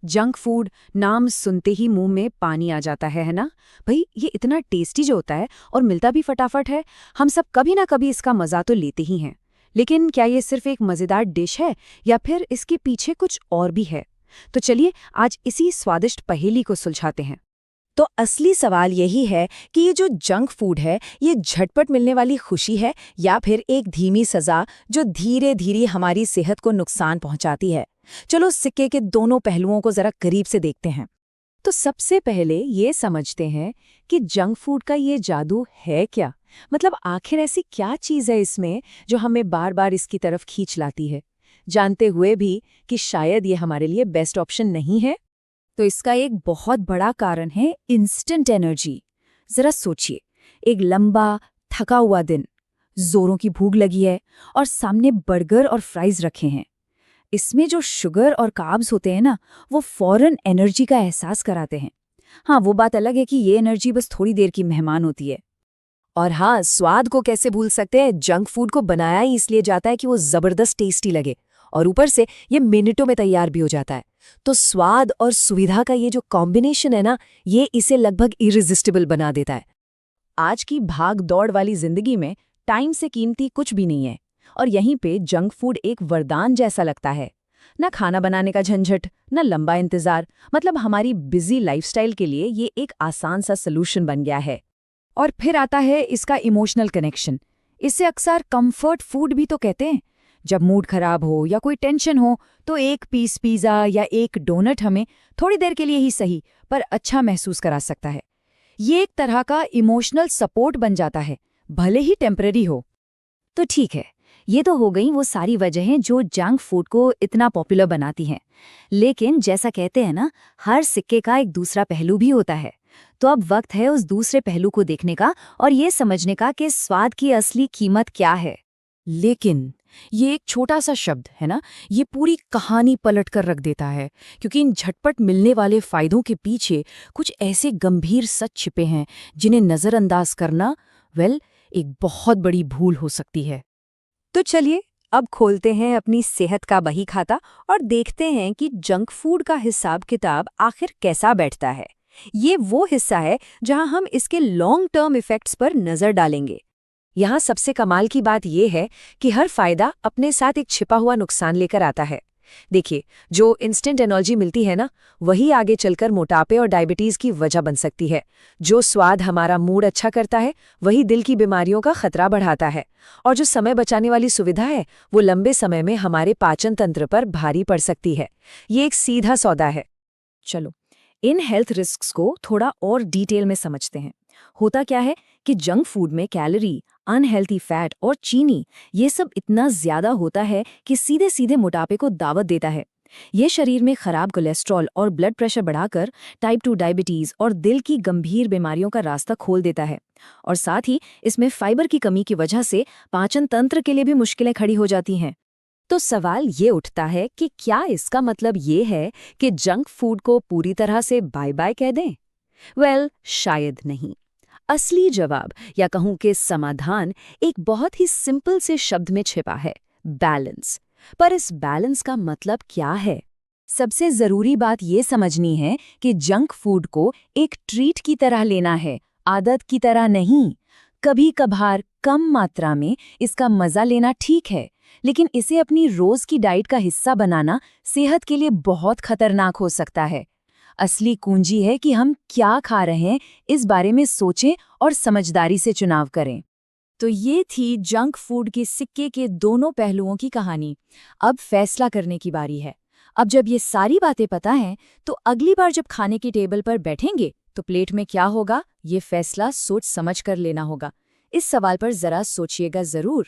Junk food नाम सुनते ही मुंह में पानी आ जाता है ना। भाई ये इतना टेस्टी जो होता है और मिलता भी फटाफट है, हम सब कभी ना कभी इसका मजा तो लेते ही हैं। लेकिन क्या ये सिर्फ एक मजेदार डिश है या फिर इसके पीछे कुछ और भी है? तो चलिए आज इसी स्वादिष्ट पहेली को सुलझाते हैं। तो असली सवाल यही है कि ये जो जंक फूड है ये झटपट मिलने वाली खुशी है या फिर एक धीमी सजा जो धीरे धीरे हमारी सेहत को नुकसान पहुंचाती है। चलो सिक्के के दोनों पहलुओं को जरा करीब से देखते हैं। तो सबसे पहले ये समझते हैं कि जंक फूड का ये जादू है क्या। मतलब आखिर ऐसी क्या चीज़ है इसमें जो हमें बार बार इसकी तरफ खींच लाती है, जानते हुए भी कि शायद ये हमारे लिए बेस्ट ऑप्शन नहीं है। तो इसका एक बहुत बड़ा कारण है इंस्टेंट एनर्जी। जरा सोचिए, एक लंबा थका हुआ दिन, जोरों की भूख लगी है और सामने बर्गर और फ्राइज रखे हैं। इसमें जो शुगर और कार्ब्स होते हैं ना, वो फौरन एनर्जी का एहसास कराते हैं। हाँ, वो बात अलग है कि ये एनर्जी बस थोड़ी देर की मेहमान होती है। और हाँ, स्वाद को कैसे भूल सकते हैं। जंक फूड को बनाया ही इसलिए जाता है कि वो जबरदस्त टेस्टी लगे, और ऊपर से ये मिनटों में तैयार भी हो जाता है। तो स्वाद और सुविधा का ये जो कॉम्बिनेशन है ना, ये इसे लगभग इरिजिस्टिबल बना देता है। आज की भाग दौड़ वाली जिंदगी में टाइम से कीमती कुछ भी नहीं है, और यहीं पे जंक फूड एक वरदान जैसा लगता है। न खाना बनाने का झंझट, न लंबा इंतजार, मतलब हमारी बिजी लाइफस्टाइल के लिए ये एक आसान सा सलूशन बन गया है। और फिर आता है इसका इमोशनल कनेक्शन। इसे अक्सर कंफर्ट फूड भी तो कहते हैं। जब मूड खराब हो या कोई टेंशन हो तो एक पीस पिज़्ज़ा या एक डोनट हमें थोड़ी देर के लिए ही सही पर अच्छा महसूस करा सकता है। ये एक तरह का इमोशनल सपोर्ट बन जाता है, भले ही टेम्पररी हो। तो ठीक है, ये तो हो गई वो सारी वजहें जो जंक फूड को इतना पॉपुलर बनाती हैं। लेकिन जैसा कहते हैं ना, हर सिक्के का एक दूसरा पहलू भी होता है। तो अब वक्त है उस दूसरे पहलू को देखने का और ये समझने का कि स्वाद की असली कीमत क्या है। लेकिन ये एक छोटा सा शब्द है ना, ये पूरी कहानी पलट कर रख देता है, क्योंकि इन झटपट मिलने वाले फायदों के पीछे कुछ ऐसे गंभीर सच छिपे हैं जिन्हें नज़रअंदाज करना एक बहुत बड़ी भूल हो सकती है। तो चलिए अब खोलते हैं अपनी सेहत का बही खाता और देखते हैं कि जंक फूड का हिसाब किताब आखिर कैसा बैठता है। ये वो हिस्सा है जहां हम इसके लॉन्ग टर्म इफेक्ट्स पर नजर डालेंगे। यहाँ सबसे कमाल की बात यह है कि हर फायदा अपने साथ एक छिपा हुआ नुकसान लेकर आता है। देखिए, जो इंस्टेंट एनर्जी मिलती है ना, वही आगे चलकर मोटापे और डायबिटीज की वजह बन सकती है। जो स्वाद हमारा मूड अच्छा करता है, वही दिल की बीमारियों का खतरा बढ़ाता है। और जो समय बचाने वाली सुविधा है, वो लंबे समय में हमारे पाचन तंत्र पर भारी पड़ सकती है। ये एक सीधा सौदा है। चलो इन हेल्थ रिस्क्स को थोड़ा और डिटेल में समझते हैं। होता क्या है कि जंक फूड में कैलोरी, अनहेल्थी फैट और चीनी ये सब इतना ज्यादा होता है कि सीधे सीधे मोटापे को दावत देता है। ये शरीर में खराब कोलेस्ट्रॉल और ब्लड प्रेशर बढ़ाकर टाइप 2 डायबिटीज और दिल की गंभीर बीमारियों का रास्ता खोल देता है। और साथ ही इसमें फाइबर की कमी की वजह से पाचन तंत्र के लिए भी मुश्किलें खड़ी हो जाती हैं। तो सवाल ये उठता है कि क्या इसका मतलब ये है कि जंक फूड को पूरी तरह से बाय बाय कह दें? शायद नहीं। असली जवाब या कहूं कि समाधान एक बहुत ही सिंपल से शब्द में छिपा है, बैलेंस। पर इस बैलेंस का मतलब क्या है? सबसे जरूरी बात ये समझनी है कि जंक फूड को एक ट्रीट की तरह लेना है, आदत की तरह नहीं। कभी कभार कम मात्रा में इसका मजा लेना ठीक है, लेकिन इसे अपनी रोज की डाइट का हिस्सा बनाना सेहत के लिए बहुत खतरनाक हो सकता है। असली कुंजी है कि हम क्या खा रहे हैं, इस बारे में सोचें और समझदारी से चुनाव करें। तो ये थी जंक फूड के सिक्के के दोनों पहलुओं की कहानी। अब फैसला करने की बारी है। अब जब ये सारी बातें पता हैं, तो अगली बार जब खाने की टेबल पर बैठेंगे तो प्लेट में क्या होगा, ये फैसला सोच समझ कर लेना होगा। इस सवाल पर जरा सोचिएगा जरूर।